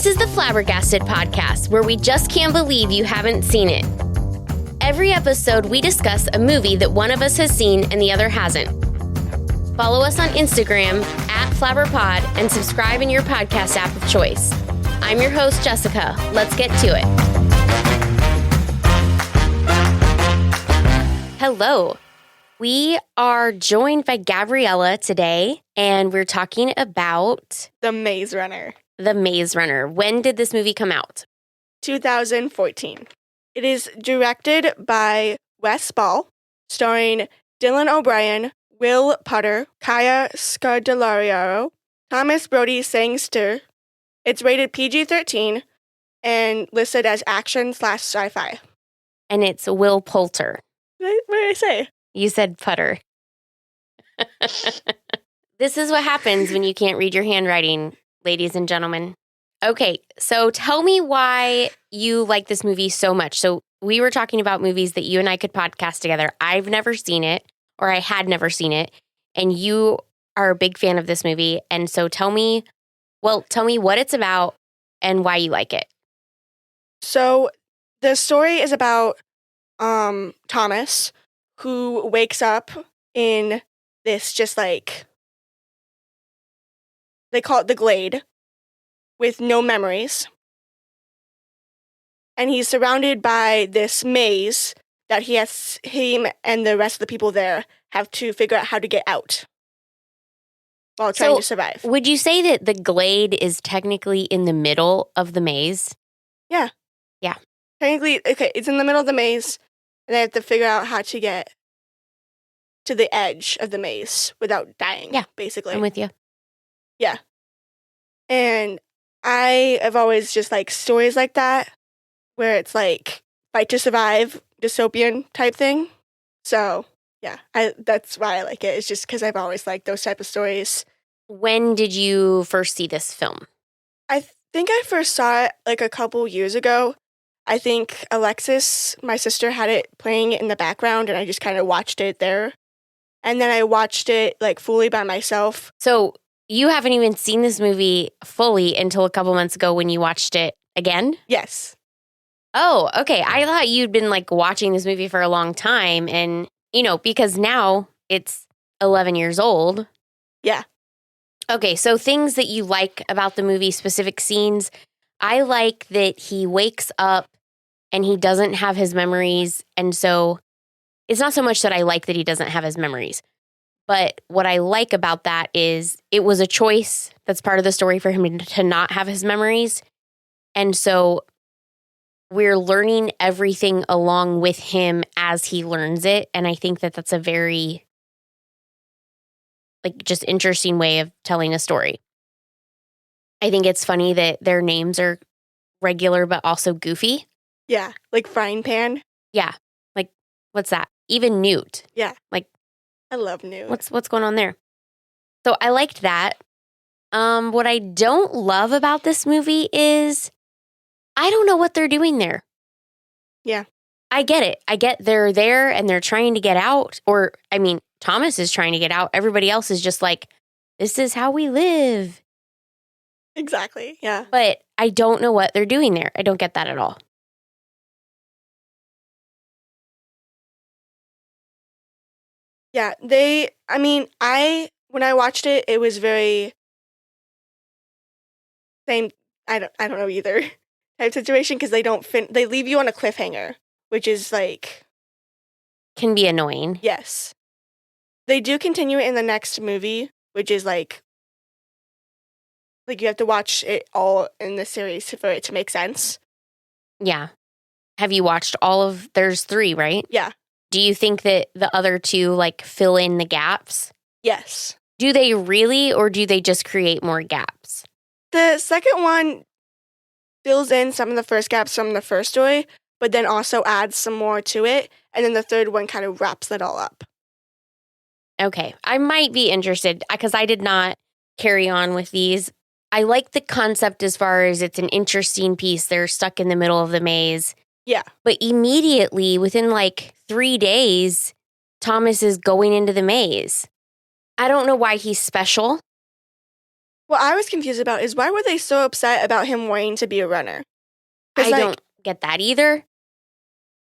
This is the Flabbergasted podcast, where we just can't believe you haven't seen it. Every episode, we discuss a movie that one of us has seen and the other hasn't. Follow us on Instagram @flabberpod and subscribe in your podcast app of choice. I'm your host, Jessica. Let's get to it. Hello. We are joined by Gabriella today, and we're talking about The Maze Runner. The Maze Runner. When did this movie come out? 2014. It is directed by Wes Ball, starring Dylan O'Brien, Will Potter, Kaya Scodelario, Thomas Brody Sangster. It's rated PG-13 and listed as action/sci-fi. And it's Will Poulter. What did I say? You said Putter. This is what happens when you can't read your handwriting, ladies and gentlemen. Okay, so tell me why you like this movie so much. So we were talking about movies that you and I could podcast together. I've never seen it, or I had never seen it, and you are a big fan of this movie. And so tell me what it's about and why you like it. So the story is about Thomas, who wakes up in this just like, they call it the Glade, with no memories. And he's surrounded by this maze that him and the rest of the people there have to figure out how to get out while trying to survive. Would you say that the Glade is technically in the middle of the maze? Yeah. Yeah. Technically, okay, it's in the middle of the maze, and they have to figure out how to get to the edge of the maze without dying, basically. I'm with you. Yeah. And I have always just liked stories like that, where it's like fight to survive, dystopian type thing. So, yeah, that's why I like it. It's just because I've always liked those type of stories. When did you first see this film? I think I first saw it like a couple years ago. I think Alexis, my sister, had it playing in the background, and I just kind of watched it there. And then I watched it like fully by myself. So you haven't even seen this movie fully until a couple months ago when you watched it again? Yes. Oh, okay. I thought you'd been like watching this movie for a long time, and because now it's 11 years old. Yeah. Okay, so things that you like about the movie, specific scenes. I like that he wakes up and he doesn't have his memories, and so it's not so much that I like that he doesn't have his memories, but what I like about that is it was a choice that's part of the story for him to not have his memories. And so we're learning everything along with him as he learns it. And I think that that's a very, just interesting way of telling a story. I think it's funny that their names are regular, but also goofy. Yeah, like Frying Pan. Yeah, like, what's that? Even Newt. Yeah. Like, I love Newt. What's going on there? So I liked that. What I don't love about this movie is I don't know what they're doing there. Yeah. I get it. I get they're there and they're trying to get out. Or, Thomas is trying to get out. Everybody else is just like, this is how we live. Exactly. Yeah. But I don't know what they're doing there. I don't get that at all. Yeah, when I watched it, it was very same, I don't know either type situation, because they leave you on a cliffhanger, which is like, can be annoying. Yes. They do continue it in the next movie, which is like you have to watch it all in the series for it to make sense. Yeah. Have you watched there's 3, right? Yeah. Do you think that the other 2 fill in the gaps? Yes. Do they really, or do they just create more gaps? The second one fills in some of the first gaps from the first story, but then also adds some more to it. And then the third one kind of wraps it all up. Okay. I might be interested because I did not carry on with these. I like the concept as far as it's an interesting piece. They're stuck in the middle of the maze. Yeah. But immediately, within 3 days, Thomas is going into the maze. I don't know why he's special. What I was confused about is why were they so upset about him wanting to be a runner? I don't get that either.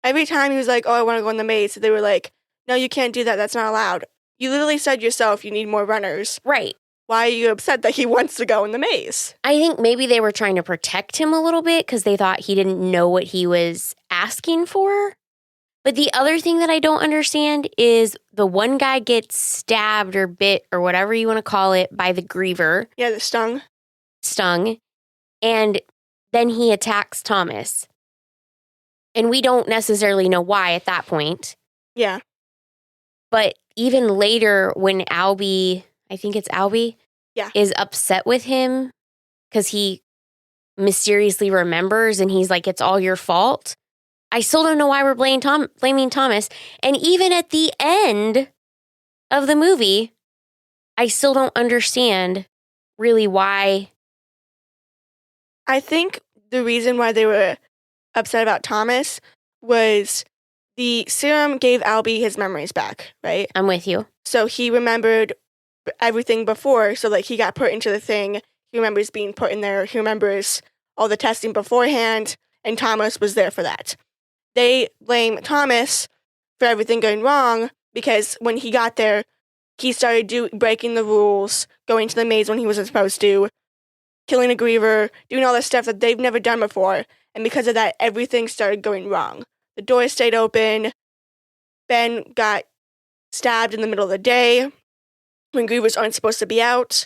Every time he was like, oh, I want to go in the maze, they were like, no, you can't do that. That's not allowed. You literally said yourself you need more runners. Right. Why are you upset that he wants to go in the maze? I think maybe they were trying to protect him a little bit because they thought he didn't know what he was asking for. But the other thing that I don't understand is the one guy gets stabbed or bit or whatever you want to call it by the griever. Yeah, the stung. And then he attacks Thomas. And we don't necessarily know why at that point. Yeah. But even later when Albie, I think it's Albie, is upset with him because he mysteriously remembers and he's like, it's all your fault. I still don't know why we're blaming Thomas. And even at the end of the movie, I still don't understand really why. I think the reason why they were upset about Thomas was the serum gave Albie his memories back, right? I'm with you. So he remembered everything before. So, like, he got put into the thing. He remembers being put in there. He remembers all the testing beforehand. And Thomas was there for that. They blame Thomas for everything going wrong because when he got there, he started breaking the rules, going to the maze when he wasn't supposed to, killing a griever, doing all this stuff that they've never done before. And because of that, everything started going wrong. The door stayed open. Ben got stabbed in the middle of the day when grievers aren't supposed to be out.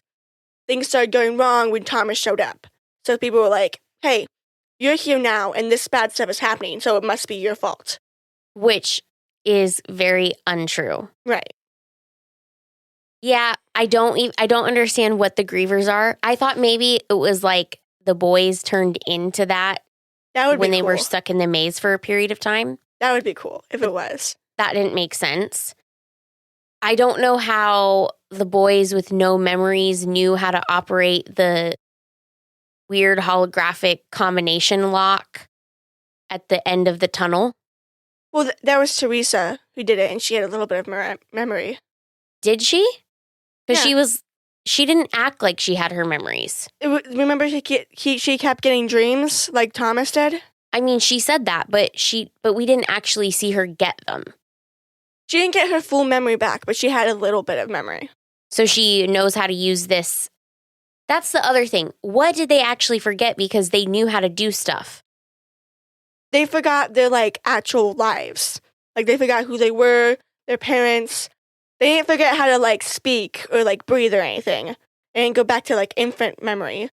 Things started going wrong when Thomas showed up. So people were like, hey, you're here now, and this bad stuff is happening, so it must be your fault. Which is very untrue. Right. Yeah, I don't understand what the grievers are. I thought maybe it was like the boys turned into that when they were stuck in the maze for a period of time. That would be cool if it was. That didn't make sense. I don't know how the boys with no memories knew how to operate the weird holographic combination lock at the end of the tunnel. Well, that was Teresa who did it, and she had a little bit of memory. Did she? Because she didn't act like she had her memories. Remember, she kept getting dreams like Thomas did? I mean, she said that, but we didn't actually see her get them. She didn't get her full memory back, but she had a little bit of memory. So she knows how to use this. That's the other thing. What did they actually forget because they knew how to do stuff? They forgot their, like, actual lives. Like, they forgot who they were, their parents. They didn't forget how to, like, speak or, like, breathe or anything. They didn't go back to, like, infant memory.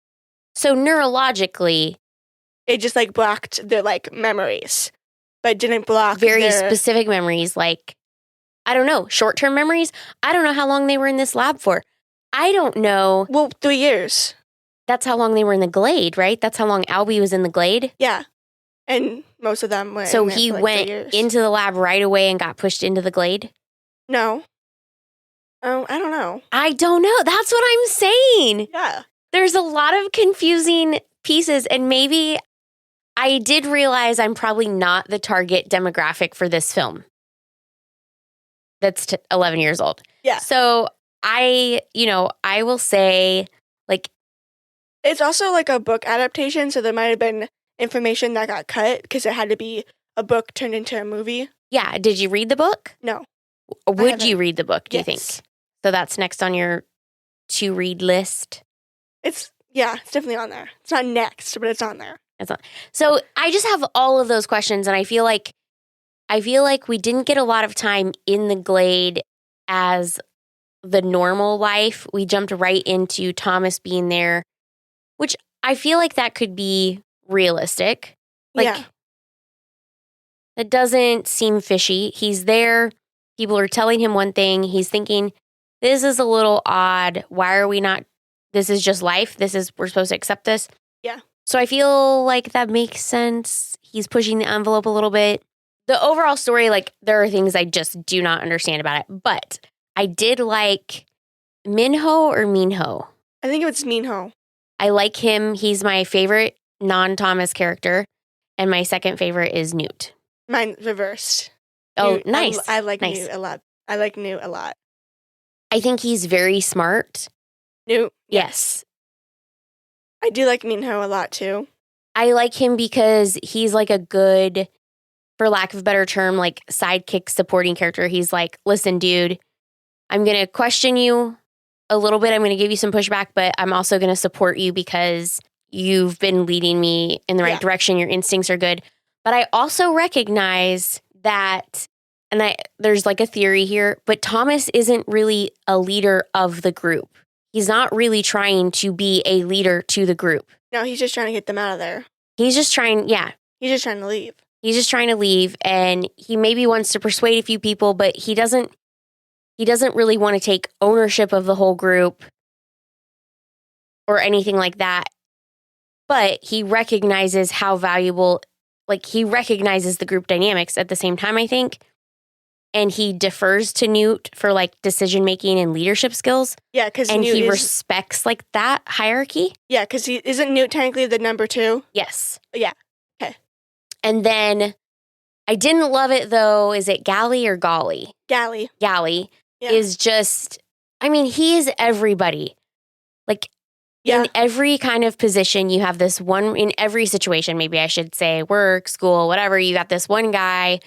So neurologically, it just, like, blocked their, like, memories. But didn't block very specific memories, like, I don't know, short-term memories? I don't know how long they were in this lab for. I don't know. Well, 3 years. That's how long they were in the Glade, right? That's how long Albie was in the Glade? Yeah. And most of them went. So he went into the lab right away and got pushed into the Glade? No. Oh, I don't know. I don't know. That's what I'm saying. Yeah. There's a lot of confusing pieces, and maybe I did realize I'm probably not the target demographic for this film. That's 11 years old. Yeah. So I will say, like, it's also like a book adaptation, so there might have been information that got cut because it had to be a book turned into a movie. Yeah. Did you read the book? No. Would you read the book, do you think? Yes. So that's next on your to-read list? It's definitely on there. It's not next, but it's on there. So I just have all of those questions, and I feel like we didn't get a lot of time in the Glade as the normal life. We jumped right into Thomas being there, which I feel like that could be realistic. Like, yeah. It doesn't seem fishy. He's there. People are telling him one thing. He's thinking, this is a little odd. Why are we not? This is just life. We're supposed to accept this. Yeah. So I feel like that makes sense. He's pushing the envelope a little bit. The overall story, like, there are things I just do not understand about it. But I did like Minho or Minho. I think it was Minho. I like him. He's my favorite non-Thomas character. And my second favorite is Newt. Mine reversed. Oh, Newt, nice. I like nice. Newt a lot. I like Newt a lot. I think he's very smart. Newt? Yes. I do like Minho a lot, too. I like him because he's like a good, for lack of a better term, like sidekick supporting character. He's like, listen, dude, I'm going to question you a little bit. I'm going to give you some pushback, but I'm also going to support you because you've been leading me in the right direction. Your instincts are good. But I also recognize that, and there's like a theory here, but Thomas isn't really a leader of the group. He's not really trying to be a leader to the group. No, he's just trying to get them out of there. He's just trying, He's just trying to leave. He's just trying to leave, and he maybe wants to persuade a few people, but he doesn't really want to take ownership of the whole group or anything like that. But he recognizes how valuable, like he recognizes the group dynamics at the same time, I think. And he defers to Newt for like decision-making and leadership skills. Yeah, because he respects like that hierarchy. Yeah, because isn't Newt technically the number 2? Yes. Yeah. Okay. And then I didn't love it though. Is it Gally or Golly? Gally. Gally is just, I mean, he is everybody. Like in every kind of position, you have this one, in every situation, maybe I should say work, school, whatever, you got this one guy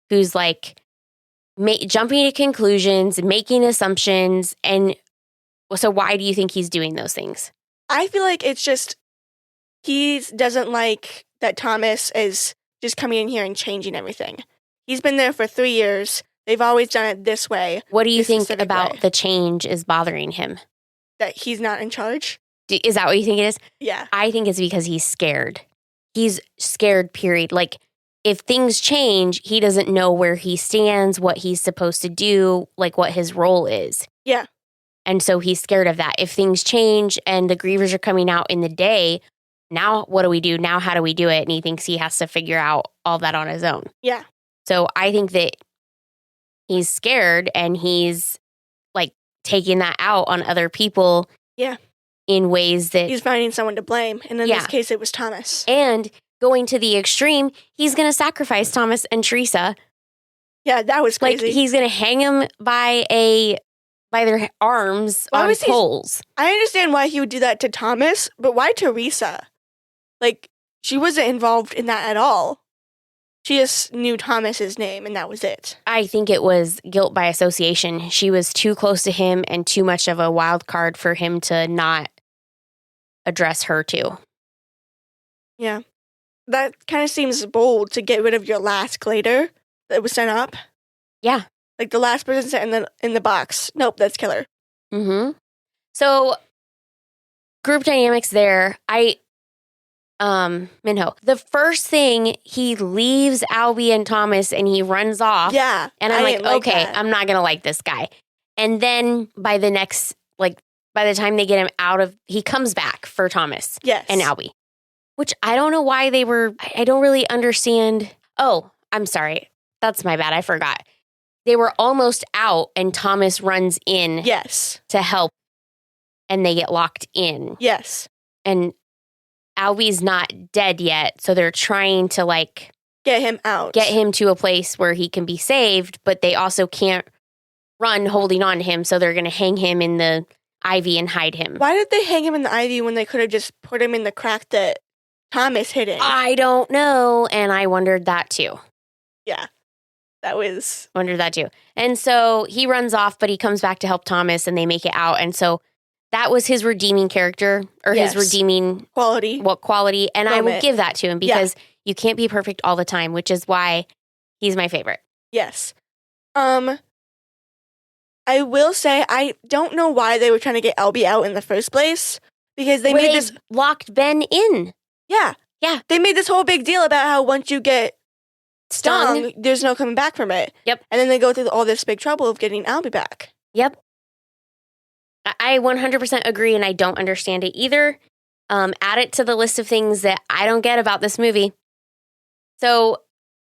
who's like jumping to conclusions, making assumptions. And so why do you think he's doing those things? I feel like it's just, he doesn't like that Thomas is just coming in here and changing everything. He's been there for 3 years. They've always done it this way. What do you think about the change is bothering him? That he's not in charge? Is that what you think it is? Yeah. I think it's because he's scared. He's scared, period. Like, if things change, he doesn't know where he stands, what he's supposed to do, like what his role is. Yeah. And so he's scared of that. If things change and the grievers are coming out in the day, now what do we do? Now how do we do it? And he thinks he has to figure out all that on his own. Yeah. So I think that he's scared and he's like taking that out on other people. Yeah. In ways that he's finding someone to blame. And in this case, it was Thomas. And going to the extreme, he's going to sacrifice Thomas and Teresa. Yeah, that was crazy. Like, he's going to hang him by their arms on poles. I understand why he would do that to Thomas, but why Teresa? Like, she wasn't involved in that at all. She just knew Thomas's name, and that was it. I think it was guilt by association. She was too close to him and too much of a wild card for him to not address her too. Yeah. That kind of seems bold to get rid of your last glader that was sent up. Yeah. Like the last person sent in the box. Nope, that's killer. Mm-hmm. So, group dynamics there. Minho. The first thing, he leaves Albie and Thomas and he runs off. Yeah. And I'm like, okay, I'm not going to like this guy. And then by the time they get him out of, he comes back for Thomas and Albie. Which I don't know why I don't really understand. Oh, I'm sorry. That's my bad. I forgot. They were almost out and Thomas runs in. Yes. To help. And they get locked in. Yes. And Albie's not dead yet. So they're trying to get him out. Get him to a place where he can be saved. But they also can't run holding on to him. So they're going to hang him in the ivy and hide him. Why did they hang him in the ivy when they could have just put him in the crack that Thomas hid in? I don't know. And I wondered that too. Yeah. Wondered that too. And so he runs off, but he comes back to help Thomas and they make it out. And so that was his redeeming character or his redeeming quality. And I will give that to him because you can't be perfect all the time, which is why he's my favorite. Yes. I will say I don't know why they were trying to get Albie out in the first place because they locked Ben in. Yeah. Yeah. They made this whole big deal about how once you get stung, there's no coming back from it. Yep. And then they go through all this big trouble of getting Albie back. Yep. I 100% agree, and I don't understand it either. Add it to the list of things that I don't get about this movie. So,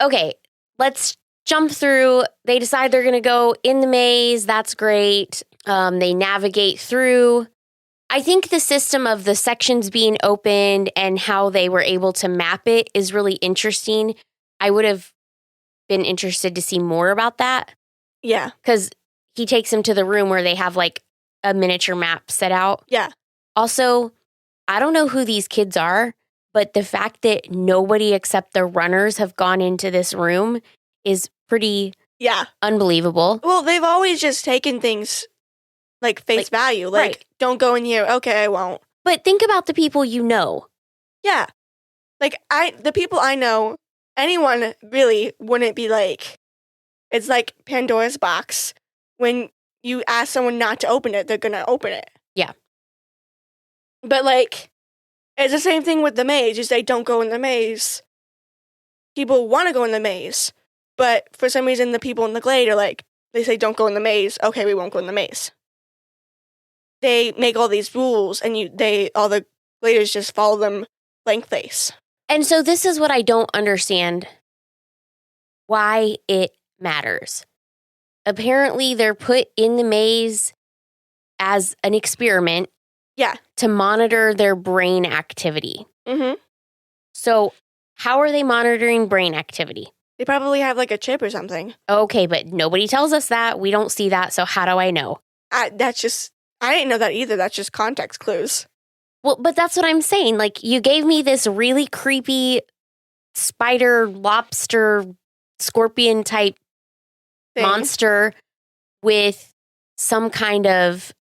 okay, let's jump through. They decide they're going to go in the maze. That's great. They navigate through. I think the system of the sections being opened and how they were able to map it is really interesting. I would have been interested to see more about that. Yeah. Because he takes him to the room where they have a miniature map set out. Yeah. Also, I don't know who these kids are, but the fact that nobody except the runners have gone into this room is pretty unbelievable. Well, they've always just taken things like face value. Like, right. Don't go in here. Okay, I won't. But think about the people you know. Yeah. Like, the people I know, anyone really wouldn't be like, it's like Pandora's box. When you ask someone not to open it, they're going to open it. Yeah. But, like, it's the same thing with the maze. You say, don't go in the maze. People want to go in the maze. But for some reason, the people in the glade are like, they say, don't go in the maze. Okay, we won't go in the maze. They make all these rules, and all the gladers just follow them blank face. And so this is what I don't understand. Why it matters. Apparently, they're put in the maze as an experiment. Yeah. To monitor their brain activity. Mm-hmm. So how are they monitoring brain activity? They probably have like a chip or something. Okay, but nobody tells us that. We don't see that. So how do I know? I didn't know that either. That's just context clues. Well, but that's what I'm saying. Like, you gave me this really creepy spider, lobster, scorpion type monster with some kind of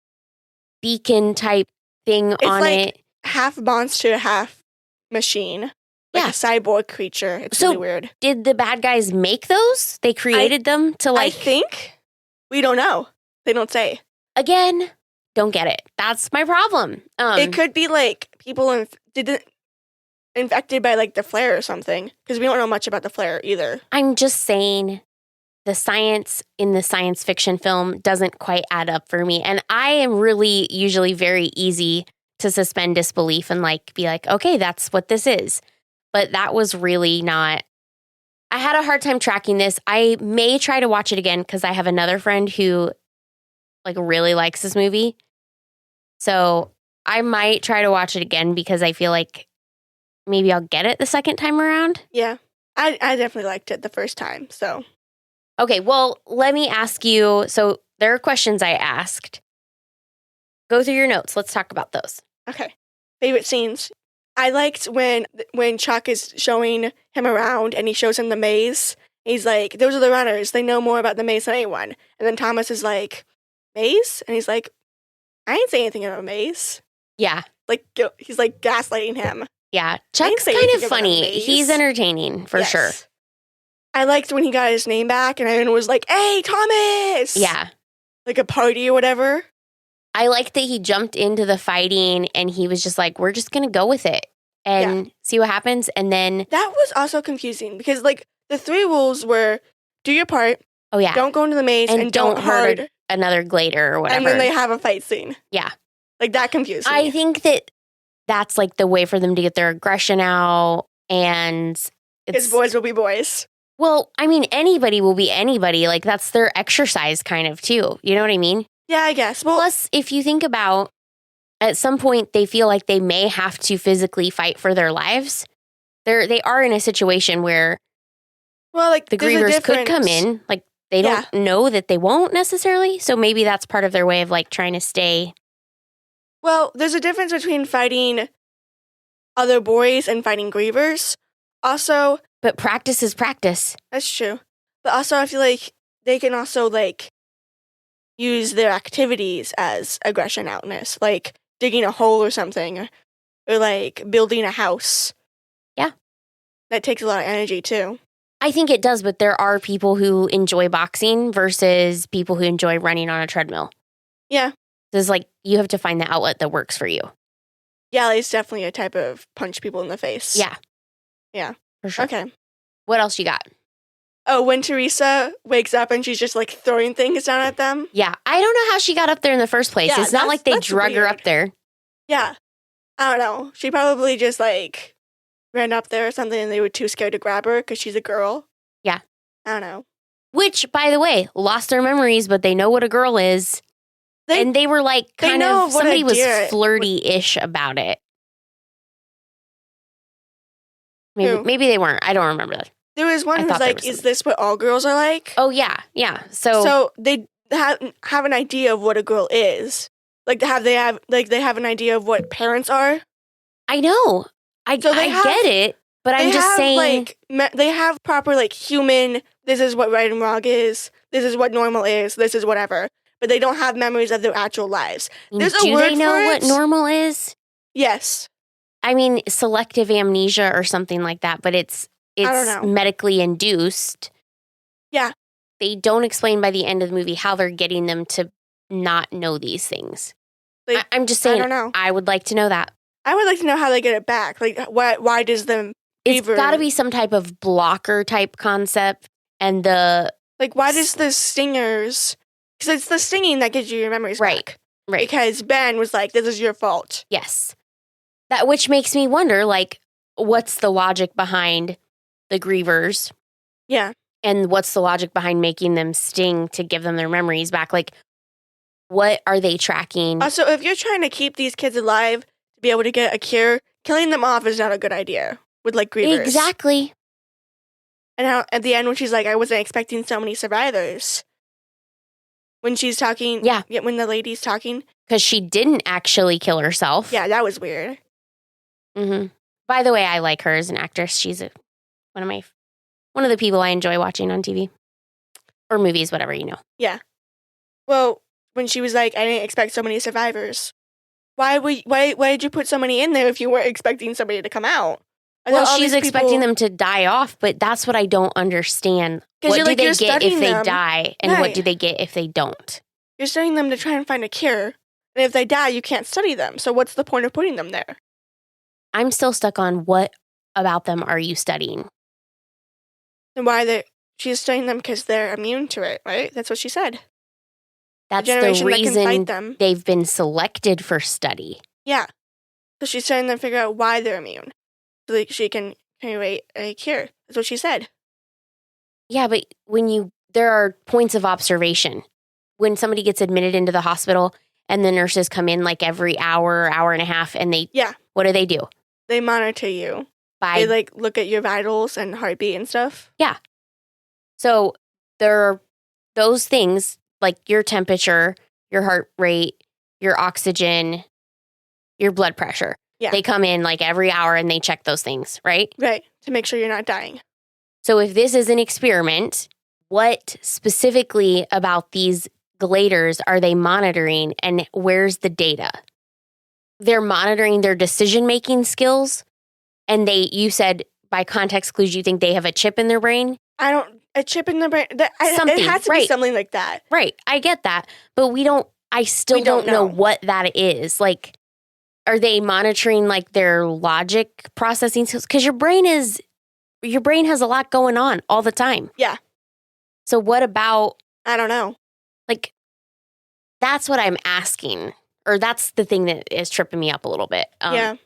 beacon type thing on like it. Half monster, half machine. Like a cyborg creature. It's really weird. Did the bad guys make those? They created them to like... I think. We don't know. They don't say. Again, don't get it. That's my problem. It could be like people infected by like the flare or something. Because we don't know much about the flare either. I'm just saying the science in the science fiction film doesn't quite add up for me. And I am really usually very easy to suspend disbelief and like be like, okay, that's what this is. But that was really not. I had a hard time tracking this. I may try to watch it again because I have another friend who like really likes this movie. So I might try to watch it again because I feel like maybe I'll get it the second time around. Yeah, I definitely liked it the first time. So, okay, well, let me ask you. So there are questions I asked. Go through your notes. Let's talk about those. Okay. Favorite scenes. I liked when Chuck is showing him around and he shows him the maze. He's like, those are the runners. They know more about the maze than anyone. And then Thomas is like, maze? And he's like, I ain't saying anything about a maze. Yeah. Like, he's like gaslighting him. Yeah. Chuck's kind of funny. He's entertaining for sure. I liked when he got his name back and everyone was like, hey, Thomas! Yeah. Like a party or whatever. I liked that he jumped into the fighting and he was just like, we're just going to go with it and see what happens. And then... That was also confusing because, like, the 3 rules were do your part. Oh, yeah. Don't go into the maze and don't hurt another glader or whatever. And then they have a fight scene. Yeah. Like, that confused me. I think that that's, like, the way for them to get their aggression out and... Because boys will be boys. Well, I mean, anybody will be anybody. Like, that's their exercise kind of, too. You know what I mean? Yeah, I guess. Well, plus, if you think about, at some point, they feel like they may have to physically fight for their lives. They are in a situation where, well, like the grievers could come in. Like, they don't know that they won't necessarily. So maybe that's part of their way of, like, trying to stay. Well, there's a difference between fighting other boys and fighting grievers. Also... But practice is practice. That's true. But also, I feel like they can also, like... use their activities as aggression outness, like digging a hole or something, or like building a house. Yeah. That takes a lot of energy too. I think it does, but there are people who enjoy boxing versus people who enjoy running on a treadmill. Yeah. There's like, you have to find the outlet that works for you. Yeah, it's definitely a type of punch people in the face. Yeah. Yeah. For sure. Okay. What else you got? Oh, when Teresa wakes up and she's just, like, throwing things down at them. Yeah. I don't know how she got up there in the first place. Yeah, it's not like they drug her up there. Yeah. I don't know. She probably just, like, ran up there or something and they were too scared to grab her because she's a girl. Yeah. I don't know. Which, by the way, lost their memories, but they know what a girl is. And they were, like, kind of, somebody was flirty-ish about it. Maybe they weren't. I don't remember that. There was one who's like, is this what all girls are like? Oh, yeah. Yeah. So they have an idea of what a girl is. Like, they have an idea of what parents are. I know. I get it, but I'm just saying. They have proper, like, human, this is what right and wrong is, this is what normal is, this is whatever. But they don't have memories of their actual lives. There's a word for it. Do they know what normal is? Yes. I mean, selective amnesia or something like that, but it's I don't know. medically induced. Yeah. They don't explain by the end of the movie how they're getting them to not know these things. Like, I'm just saying, I don't know. I would like to know that. I would like to know how they get it back. Like, why does the It's got to be some type of blocker type concept. And why does the stingers... Because it's the stinging that gives you your memories back. Right. Because Ben was like, this is your fault. Yes. That which makes me wonder, like, what's the logic behind the grievers? Yeah. And what's the logic behind making them sting to give them their memories back? Like, what are they tracking? Also, if you're trying to keep these kids alive to be able to get a cure, killing them off is not a good idea with, like, grievers. Exactly. And how at the end when she's like, I wasn't expecting so many survivors. When she's talking, when the lady's talking. Because she didn't actually kill herself. Yeah, that was weird. Mm-hmm. By the way, I like her as an actress. She's one of the people I enjoy watching on TV. Or movies, whatever, you know. Yeah. Well, when she was like, I didn't expect so many survivors. Why did you put so many in there if you weren't expecting somebody to come out? Well, she's expecting them to die off, but that's what I don't understand. What do they get if they die, and what do they get if they don't? You're studying them to try and find a cure, and if they die, you can't study them. So what's the point of putting them there? I'm still stuck on what about them are you studying? And she's studying them because they're immune to it, right? That's what she said. That's the reason they've been selected for study. Yeah. So she's trying to figure out why they're immune. So that she can create a cure. That's what she said. Yeah, but there are points of observation. When somebody gets admitted into the hospital and the nurses come in like every hour and a half and what do? They monitor you. They like look at your vitals and heartbeat and stuff. Yeah. So there are those things like your temperature, your heart rate, your oxygen, your blood pressure. Yeah. They come in like every hour and they check those things, right? Right. To make sure you're not dying. So if this is an experiment, what specifically about these gladers are they monitoring and where's the data? They're monitoring their decision-making skills and you said by context clues you think they have a chip in their brain? A chip in the brain? It has to be something like that. Right. I get that. But I still don't know what that is. Like, are they monitoring like their logic processing skills? Because your brain has a lot going on all the time. Yeah. So what about? I don't know. Like, that's what I'm asking, or that's the thing that is tripping me up a little bit. Yeah.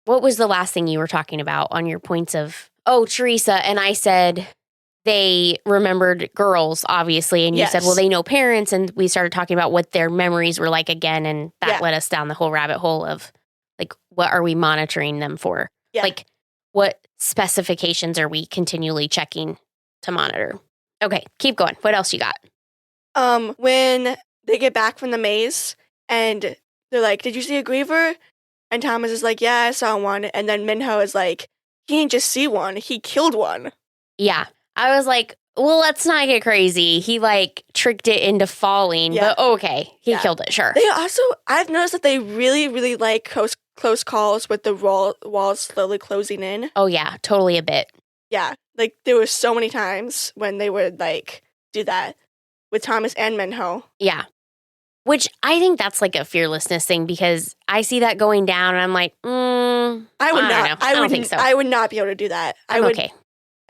What was the last thing you were talking about on your points of? Oh, Teresa and I said they remembered girls, obviously, and you said, well, they know parents, and we started talking about what their memories were like again, and that led us down the whole rabbit hole of. Like, what are we monitoring them for? Yeah. Like, what specifications are we continually checking to monitor? Okay, keep going. What else you got? When they get back from the maze and they're like, did you see a griever? And Thomas is like, yeah, I saw one. And then Minho is like, he didn't just see one, he killed one. Yeah. I was like, well, let's not get crazy. He like tricked it into falling, but okay, he killed it, sure. They also, I've noticed that they really, really like close calls with the walls slowly closing in. Oh yeah, totally a bit. Yeah, like there were so many times when they would like do that with Thomas and Minho. Yeah, which I think that's like a fearlessness thing because I see that going down and I'm like, I don't think so. I would not be able to do that. Okay.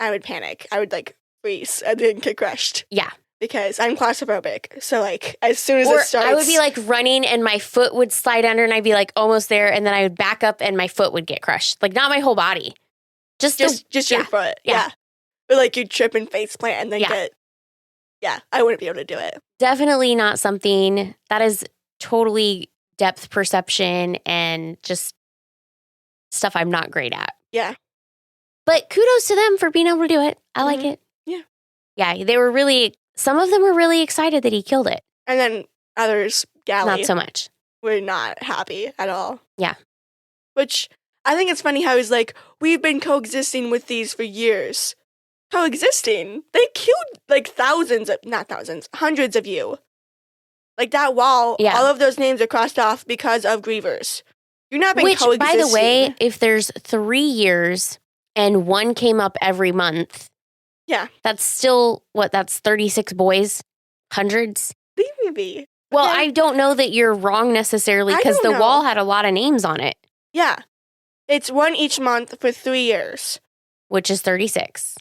I would panic. I would like freeze and then get crushed. Yeah. Because I'm claustrophobic. So like as soon as it starts. I would be like running and my foot would slide under and I'd be like almost there and then I would back up and my foot would get crushed. Like not my whole body. Just your foot. Yeah. Or like you trip and face plant and then get. Yeah. I wouldn't be able to do it. Definitely not something that is totally depth perception and just stuff I'm not great at. Yeah. But kudos to them for being able to do it. I like it. Yeah. Yeah, they were some of them were really excited that he killed it. And then others, Gally. Not so much. Were not happy at all. Yeah. Which I think it's funny how he's like, we've been coexisting with these for years. Coexisting? They killed like hundreds of you. Like that wall, all of those names are crossed off because of grievers. You're not been coexisting. Which, by the way, if there's 3 years and one came up every month, that's still, that's 36 boys? Hundreds? Maybe. Well, I don't know that you're wrong necessarily because the wall had a lot of names on it. Yeah. It's one each month for 3 years. Which is 36.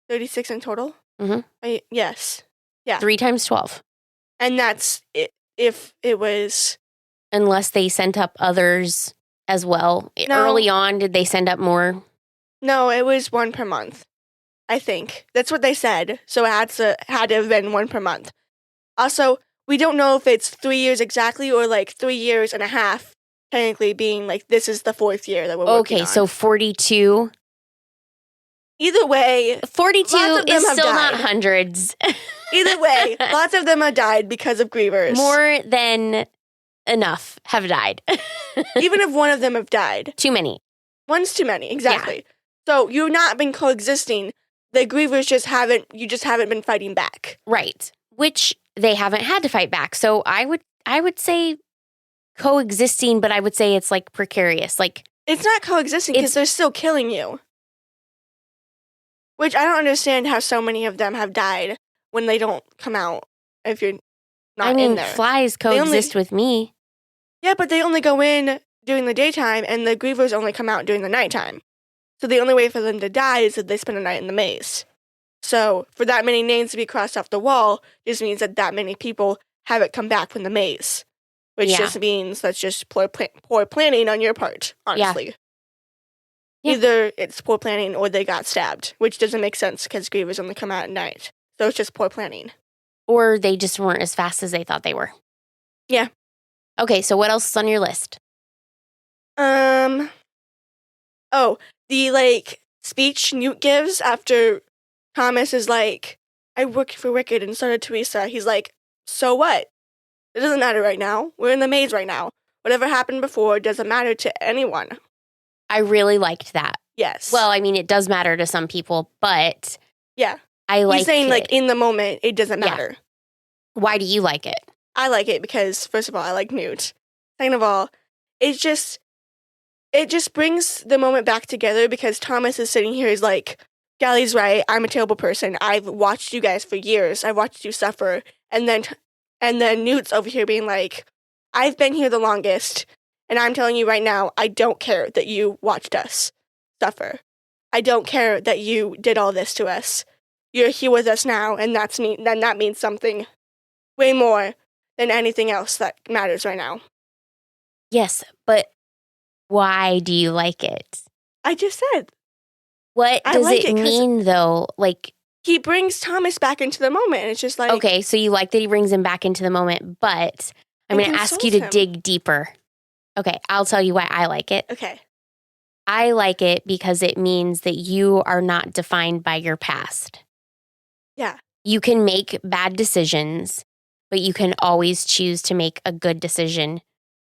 36 in total? Mm-hmm. Yes. Yeah. 3 times 12. And that's if it was... Unless they sent up others as well. No. Early on, did they send up more? No, it was 1 per month, I think. That's what they said. So it had to have been 1 per month. Also, we don't know if it's 3 years exactly or like 3 years and a half, technically being like this is the 4th year that we're working on. Okay, so 42. Either way, 42 is still not hundreds. Either way, lots of them have died because of grievers. More than enough have died. Even if one of them have died. Too many. One's too many, exactly. Yeah. So you've not been coexisting. The grievers just haven't been fighting back. Right. Which they haven't had to fight back. So I would say coexisting, but I would say it's like precarious. Like it's not coexisting because they're still killing you. Which I don't understand how so many of them have died when they don't come out if you're not in there. Flies coexist with me. Yeah, but they only go in during the daytime and the grievers only come out during the nighttime. So the only way for them to die is that they spend a night in the maze. So for that many names to be crossed off the wall just means that many people haven't come back from the maze. Which just means that's just poor planning on your part, honestly. Yeah. Yeah. Either it's poor planning or they got stabbed, which doesn't make sense because grievers only come out at night. So it's just poor planning. Or they just weren't as fast as they thought they were. Yeah. Okay, so what else is on your list? Oh, the, speech Newt gives after Thomas is like, I work for Wicked and so did Teresa. He's like, so what? It doesn't matter right now. We're in the maze right now. Whatever happened before doesn't matter to anyone. I really liked that. Yes. Well, I mean, it does matter to some people, but... Yeah. I like it. He's saying, in the moment, it doesn't matter. Yeah. Why do you like it? I like it because, first of all, I like Newt. Second of all, it just brings the moment back together because Thomas is sitting here, he's like, Gally's right, I'm a terrible person. I've watched you guys for years. I've watched you suffer. And then Newt's over here being like, I've been here the longest, and I'm telling you right now, I don't care that you watched us suffer. I don't care that you did all this to us. You're here with us now, and that means something way more than anything else that matters right now. Yes, but why do you like it? I just said. What does it mean, though? He brings Thomas back into the moment, and it's just like... Okay, so you like that he brings him back into the moment, but I'm going to ask you to dig deeper. Okay, I'll tell you why I like it. Okay. I like it because it means that you are not defined by your past. Yeah. You can make bad decisions, but you can always choose to make a good decision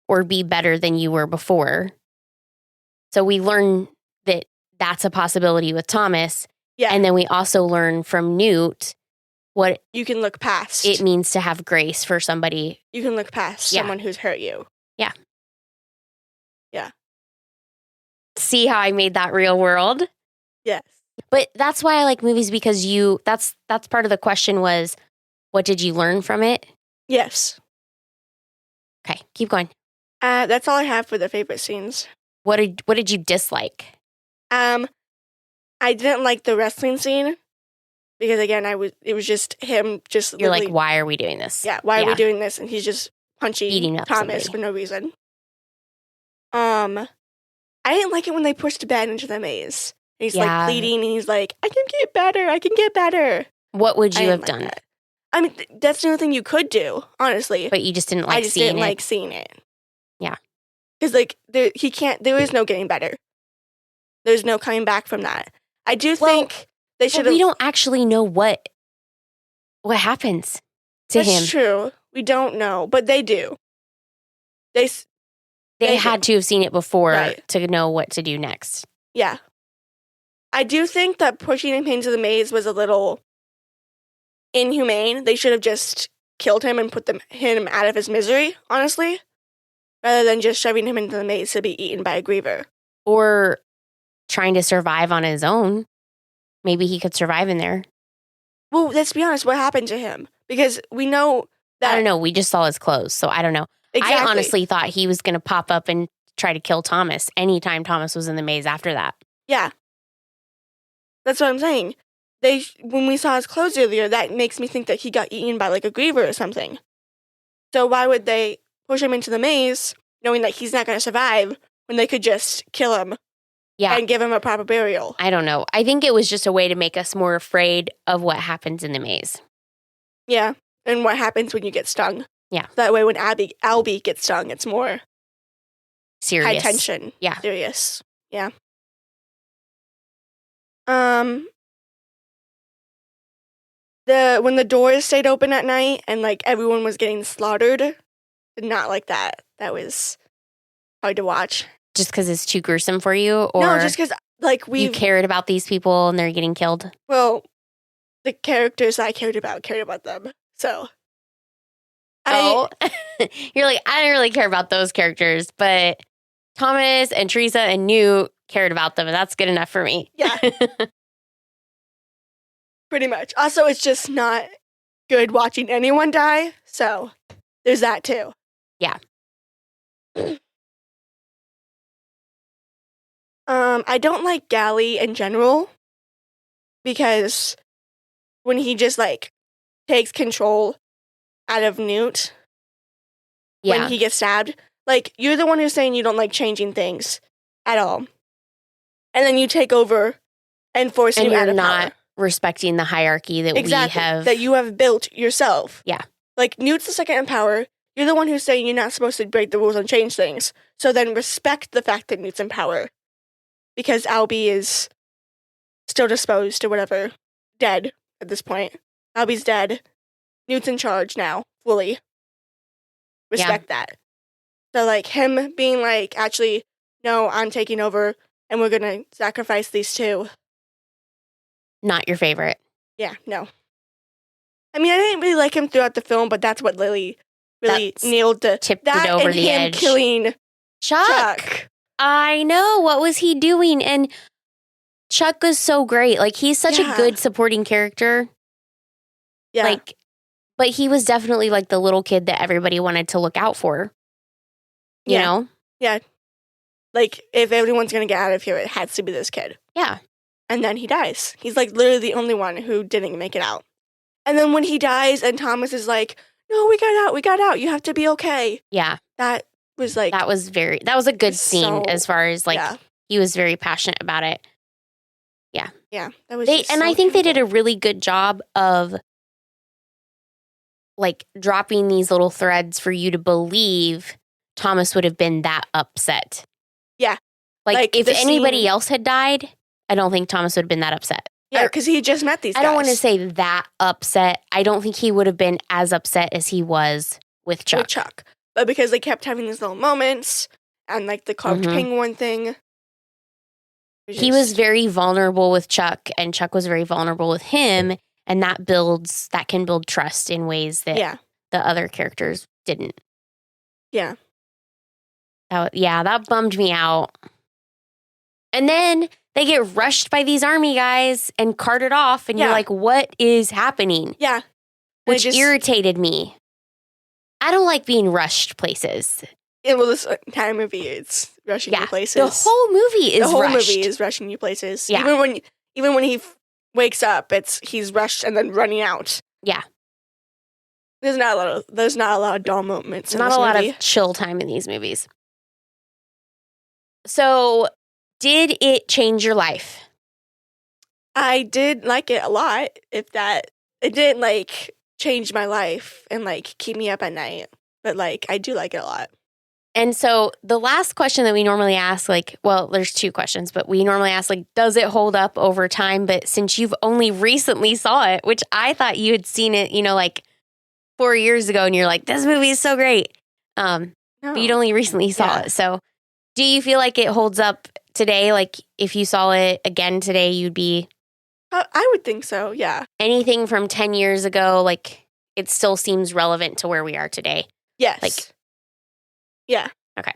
or be better than you were before. So we learn that that's a possibility with Thomas. Yeah. And then we also learn from Newt what you can look past. It means to have grace for somebody. You can look past someone who's hurt you. Yeah. Yeah. See how I made that real world? Yes. But that's why I like movies because that's part of the question was, what did you learn from it? Yes. Okay, keep going. That's all I have for the favorite scenes. What did you dislike? I didn't like the wrestling scene because again, it was just him just. You're like, why are we doing this? Yeah, why are we doing this? And he's just punching beating up Thomas somebody for no reason. I didn't like it when they pushed Ben into the maze. He's pleading and he's like, I can get better. I can get better. What would you have done? That. I mean, that's the only thing you could do, honestly. But you just didn't like seeing it. I just didn't like seeing it. Yeah. Because, there is no getting better. There's no coming back from that. I do think they should have... We don't actually know what happens to him. That's true. We don't know, but they do. They had to have seen it before Right. to know what to do next. Yeah. I do think that pushing him into the maze was a little inhumane. They should have just killed him and put him out of his misery, honestly, rather than just shoving him into the maze to be eaten by a griever. Or trying to survive on his own. Maybe he could survive in there. Well, let's be honest, what happened to him? Because we know that... I don't know. We just saw his clothes, so I don't know. Exactly. I honestly thought he was going to pop up and try to kill Thomas anytime Thomas was in the maze after that. Yeah. That's what I'm saying. When we saw his clothes earlier, that makes me think that he got eaten by like a griever or something. So why would they push him into the maze knowing that he's not going to survive when they could just kill him and give him a proper burial? I don't know. I think it was just a way to make us more afraid of what happens in the maze. Yeah, and what happens when you get stung. Yeah. That way when Albie gets stung, it's more serious. high tension. Yeah. Serious. Yeah. When the doors stayed open at night and like everyone was getting slaughtered, did not like that. That was hard to watch. Just because it's too gruesome for you? Or no, just because like you cared about these people and they're getting killed? Well, the characters I cared about them. So. You're like, I don't really care about those characters, but Thomas and Teresa and Newt cared about them, and that's good enough for me. Yeah. Pretty much. Also, it's just not good watching anyone die, so there's that too. Yeah. I don't like Gally in general because when he just like takes control out of Newt when he gets stabbed, like you're the one who's saying you don't like changing things at all, and then you take over and force him out of power. Respecting the hierarchy that you have built yourself. Yeah. Like Newt's the second in power. You're the one who's saying you're not supposed to break the rules and change things. So then respect the fact that Newt's in power. Because Albie is still disposed to whatever. Dead at this point. Albie's dead. Newt's in charge now, fully. Respect that. So like him being like, actually, no, I'm taking over and we're gonna sacrifice these two. Not your favorite. Yeah, no. I mean, I didn't really like him throughout the film, but that's what Lily really nailed tipped it over the edge. Him killing Chuck. I know. What was he doing? And Chuck was so great. Like, he's such a good supporting character. Yeah. Like, but he was definitely like the little kid that everybody wanted to look out for. You know? Yeah. Like, if everyone's going to get out of here, it has to be this kid. Yeah. And then he dies. He's like literally the only one who didn't make it out. And then when he dies and Thomas is like, no, we got out. You have to be okay. Yeah. That was like. That was a good scene as far as like, he was very passionate about it. Yeah. Yeah. That was I think they did a really good job of like dropping these little threads for you to believe Thomas would have been that upset. Yeah. Like if anybody else had died, I don't think Thomas would have been that upset. Yeah, because he just met these guys. I don't want to say that upset. I don't think he would have been as upset as he was with Chuck. But because they kept having these little moments and like the carved penguin thing. He was very vulnerable with Chuck and Chuck was very vulnerable with him. And that can build trust in ways that the other characters didn't. Yeah. That bummed me out. And then they get rushed by these army guys and carted off. And you're like, what is happening? Yeah. Which irritated me. I don't like being rushed places. Yeah, well, this entire movie is rushing you places. The whole movie is rushed. The whole movie is rushing you places. Yeah. Even when he wakes up, he's rushed and then running out. Yeah. There's not a lot of dull moments in this movie. Not a lot of chill time in these movies. So, did it change your life? I did like it a lot. It didn't like change my life and like keep me up at night, but like I do like it a lot. And so the last question that we normally ask, there's two questions, but we normally ask, does it hold up over time? But since you've only recently saw it, which I thought you had seen it, 4 years ago, and you're like, this movie is so great. No. But you'd only recently saw it. So do you feel like it holds up today? Like if you saw it again today, you'd be... I would think so, yeah. Anything from 10 years ago, like it still seems relevant to where we are today. Yes. Yeah. Okay.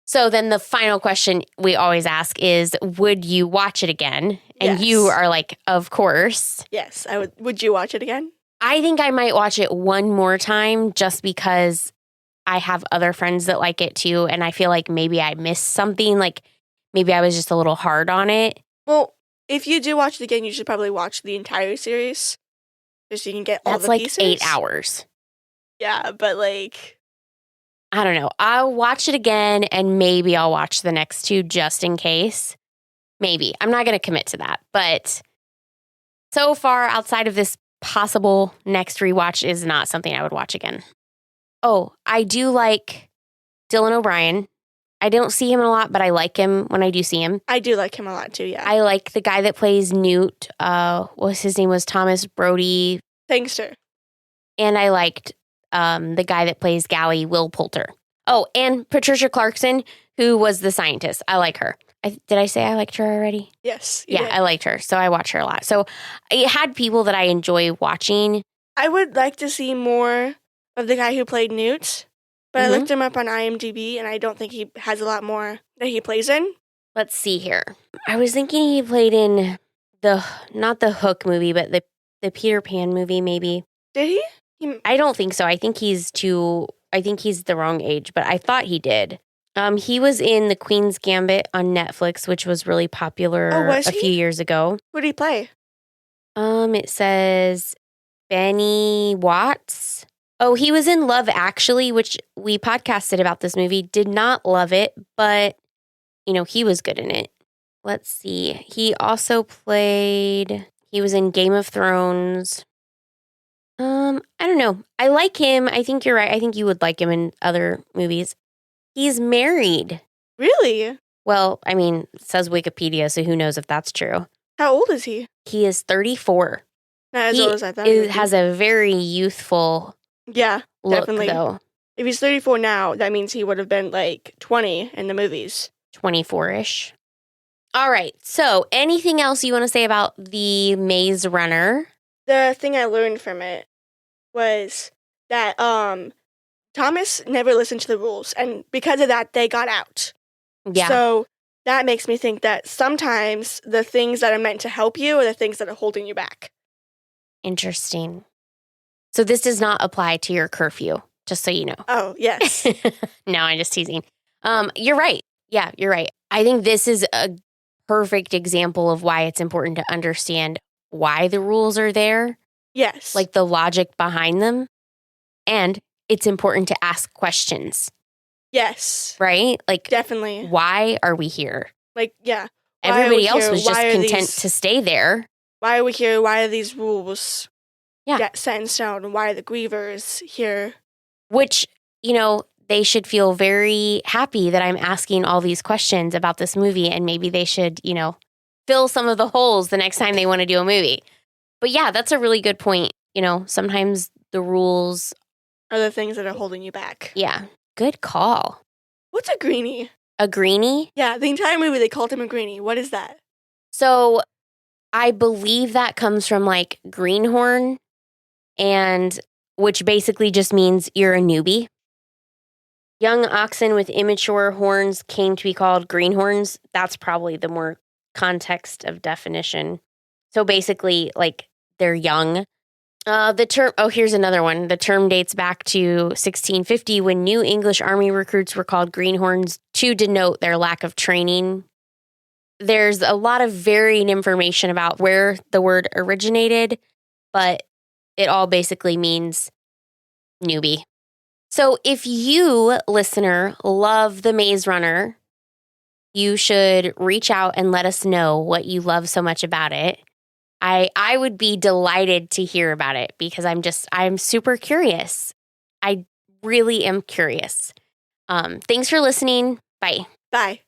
So then the final question we always ask is, would you watch it again? And you are like, of course. Yes, I would. Would you watch it again? I think I might watch it one more time just because I have other friends that like it too. And I feel like maybe I missed something. Like maybe I was just a little hard on it. Well, if you do watch it again, you should probably watch the entire series. Just so you can get all the pieces. That's like 8 hours. Yeah, but like... I don't know. I'll watch it again and maybe I'll watch the next two just in case. Maybe. I'm not going to commit to that. But so far, outside of this possible next rewatch is not something I would watch again. Oh, I do like Dylan O'Brien. I don't see him a lot, but I like him when I do see him. I do like him a lot too, yeah. I like the guy that plays Newt. What's his name? Was Thomas Brody. Thankster. And I liked the guy that plays Gally, Will Poulter. Oh, and Patricia Clarkson, who was the scientist. I like her. Did I say I liked her already? Yes. Yeah, I liked her. So I watch her a lot. So it had people that I enjoy watching. I would like to see more of the guy who played Newt, but I looked him up on IMDb, and I don't think he has a lot more that he plays in. Let's see here. I was thinking he played in not the Hook movie, but the Peter Pan movie, maybe. Did he? I don't think so. I think he's the wrong age, but I thought he did. He was in The Queen's Gambit on Netflix, which was really popular a few years ago. Who did he play? It says Benny Watts. Oh, he was in Love Actually, which we podcasted about this movie. Did not love it, but, he was good in it. Let's see. He was in Game of Thrones. I don't know. I like him. I think you're right. I think you would like him in other movies. He's married. Really? Well, I mean, it says Wikipedia, so who knows if that's true. How old is he? He is 34. Not as old as I thought. He has a very youthful look, definitely. Though. If he's 34 now, that means he would have been like 20 in the movies. 24-ish. All right. So anything else you want to say about the Maze Runner? The thing I learned from it was that Thomas never listened to the rules, and because of that, they got out. Yeah. So that makes me think that sometimes the things that are meant to help you are the things that are holding you back. Interesting. So this does not apply to your curfew, just so you know. Oh, yes. No, I'm just teasing. You're right. Yeah, you're right. I think this is a perfect example of why it's important to understand why the rules are there. Yes. Like the logic behind them. And it's important to ask questions. Yes. Right? Like, definitely. Why are we here? Like, yeah. Everybody else was just content to stay there. Why are we here? Why are these rules set in stone? Why are the grievers here? Which, they should feel very happy that I'm asking all these questions about this movie, and maybe they should, fill some of the holes the next time they want to do a movie. But yeah, that's a really good point. Sometimes the rules are the things that are holding you back. Yeah. Good call. What's a greenie? A greenie? Yeah, the entire movie they called him a greenie. What is that? So I believe that comes from like greenhorn, and which basically just means you're a newbie. Young oxen with immature horns came to be called greenhorns. That's probably the more context of definition. So basically, like, they're young. The term, here's another one. The term dates back to 1650 when New English Army recruits were called greenhorns to denote their lack of training. There's a lot of varying information about where the word originated, but it all basically means newbie. So if you, listener, love The Maze Runner, you should reach out and let us know what you love so much about it. I would be delighted to hear about it because I'm super curious. I really am curious. Thanks for listening. Bye. Bye.